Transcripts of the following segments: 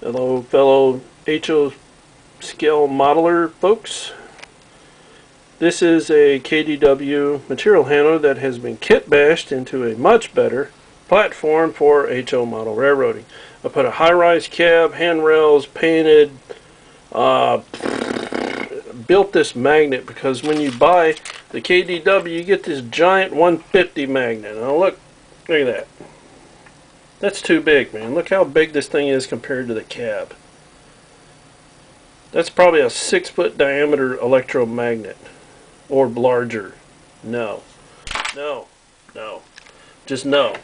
Hello, fellow HO scale modeler folks. This is a KDW material handler that has been kit bashed into a much better platform for HO model railroading. I put a high-rise cab, handrails, painted, built this magnet because when you buy the KDW you get this giant 150 magnet. Now look at that. That's too big, man. Look how big this thing is compared to the cab. That's probably a 6-foot diameter electromagnet. Or larger. No. No. No. Just no.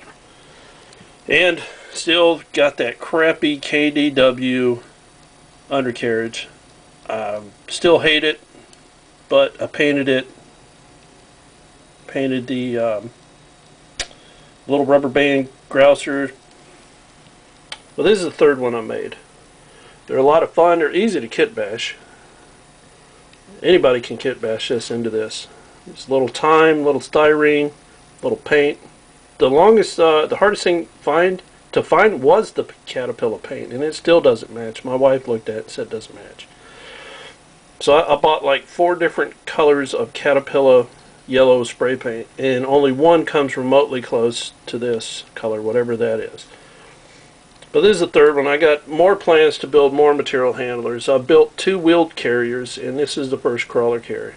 And still got that crappy KDW undercarriage. Still hate it, but I painted it. Painted the little rubber band grouser. Well, this is the third one I made. They're a lot of fun. They're easy to kit bash. Anybody can kit bash this into this. It's a little time, little styrene, little paint. The hardest thing to find was the Caterpillar paint, and it still doesn't match. My wife looked at it and said it doesn't match. So I bought like 4 different colors of Caterpillar yellow spray paint, and only one comes remotely close to this color, whatever that is. But this is the third one. I got more plans to build more material handlers. I built 2 wheeled carriers, and this is the first crawler carrier.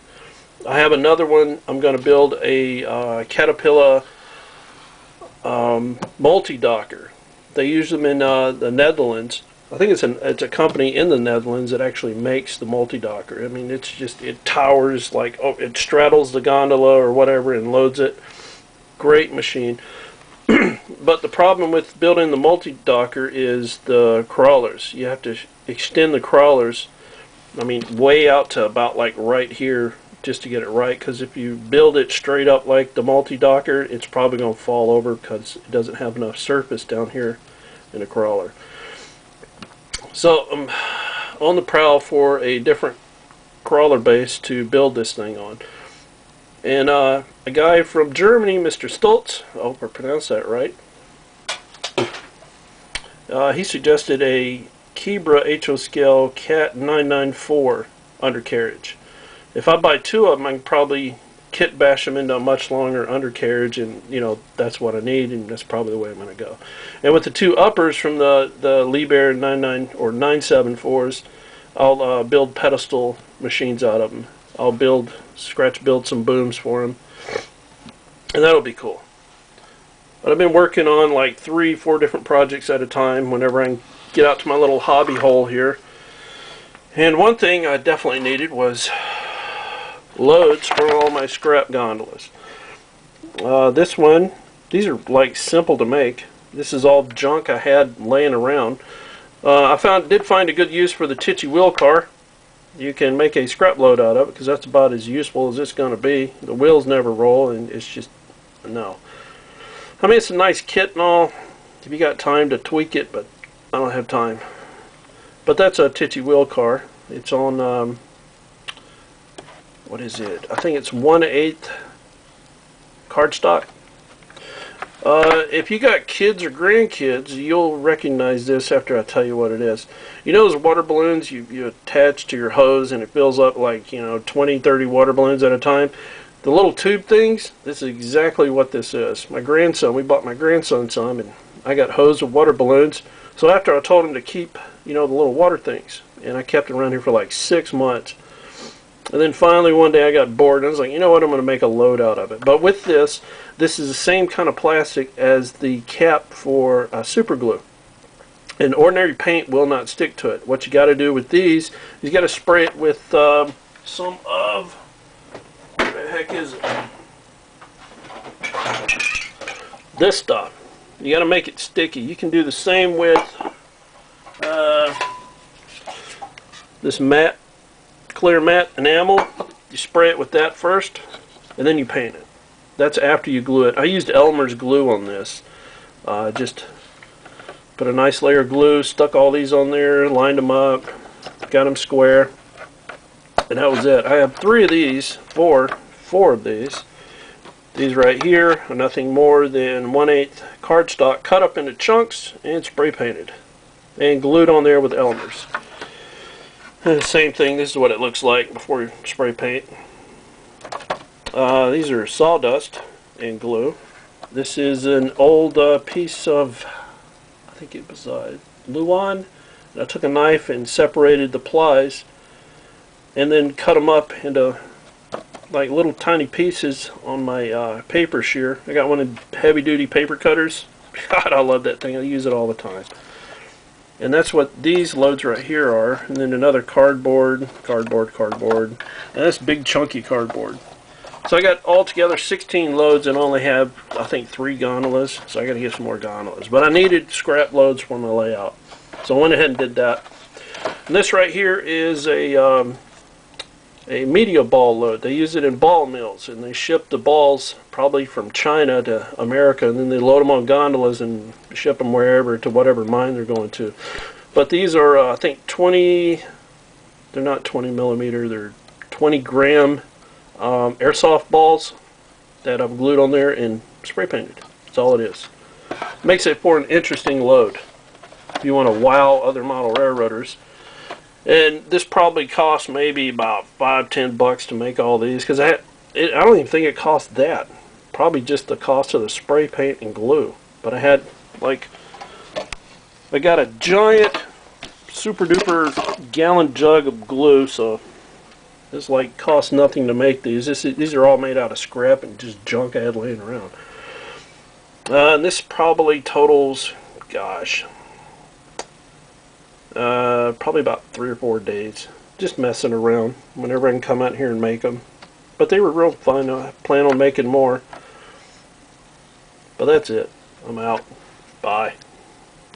I have another one. I'm going to build a Caterpillar multi-docker. They use them in the Netherlands. I think it's a company in the Netherlands that actually makes the multi-docker. I mean, it towers like, it straddles the gondola or whatever and loads it. Great machine. But the problem with building the multi-docker is the crawlers. You have to extend the crawlers, I mean, way out to about like right here just to get it right, because if you build it straight up like the multi-docker, it's probably going to fall over because it doesn't have enough surface down here in the crawler. So I'm on the prowl for a different crawler base to build this thing on. And a guy from Germany, Mr. Stoltz, I hope I pronounced that right, he suggested a Kebra HO scale Cat 994 undercarriage. If I buy 2 of them, I can probably kit bash them into a much longer undercarriage, and that's what I need, and that's probably the way I'm going to go. And with the 2 uppers from the Liebherr 99 or 974s, I'll build pedestal machines out of them. I'll scratch build some booms for them, and that'll be cool. But I've been working on like 3-4 different projects at a time whenever I can get out to my little hobby hole here. And one thing I definitely needed was loads for all my scrap gondolas. These are like simple to make. This is all junk I had laying around. I did find a good use for the Titchy wheel car. You can make a scrap load out of it because that's about as useful as it's going to be. The wheels never roll, and it's just, no. I mean, it's a nice kit and all if you got time to tweak it, but I don't have time. But that's a Titchy wheel car. It's on, what is it? I think it's 1/8 cardstock. If you got kids or grandkids, you'll recognize this after I tell you what it is. You know those water balloons you attach to your hose and it fills up like 20, 30 water balloons at a time? The little tube things, this is exactly what this is. We bought my grandson some, and I got hosed with water balloons. So after I told him to keep the little water things, and I kept it around here for like 6 months. And then finally one day I got bored and I was like, you know what, I'm going to make a load out of it. But with this is the same kind of plastic as the cap for super glue. And ordinary paint will not stick to it. What you got to do with these, you got to spray it with some of, what the heck is it? This stuff. You got to make it sticky. You can do the same with this matte, clear matte enamel. You spray it with that first, and then you paint it. That's after you glue it. I used Elmer's glue on this. Just put a nice layer of glue, stuck all these on there, lined them up, got them square, and that was it. I have 3 of these, four of these. These right here are nothing more than 1/8 cardstock cut up into chunks and spray painted. and glued on there with elamers. And the same thing, this is what it looks like before you spray paint. These are sawdust and glue. This is an old piece of, I think it was Luan. I took a knife and separated the plies and then cut them up into like little tiny pieces on my paper shear. I got one of heavy duty paper cutters. God, I love that thing. I use it all the time. And that's what these loads right here are. And then another cardboard, and that's big chunky cardboard. So I got altogether 16 loads and only have, I think, 3 gondolas. So I got to get some more gondolas. But I needed scrap loads for my layout. So I went ahead and did that. And this right here is a media ball load. They use it in ball mills, and they ship the balls probably from China to America, and then they load them on gondolas and ship them wherever to whatever mine they're going to. But these are, I think, 20. They're not 20 millimeter. They're 20 gram airsoft balls that I've glued on there and spray painted. That's all it is. Makes it for an interesting load if you want to wow other model railroaders. And this probably cost maybe about $5-10 to make all these, because I don't even think it cost that. Probably just the cost of the spray paint and glue. But I had I got a giant super duper gallon jug of glue, so this like cost nothing to make these. These are all made out of scrap and just junk I had laying around. And this probably totals, gosh, probably about 3 or 4 days, just messing around whenever I can come out here and make them. But they were real fun. I plan on making more. But that's it. I'm out. Bye.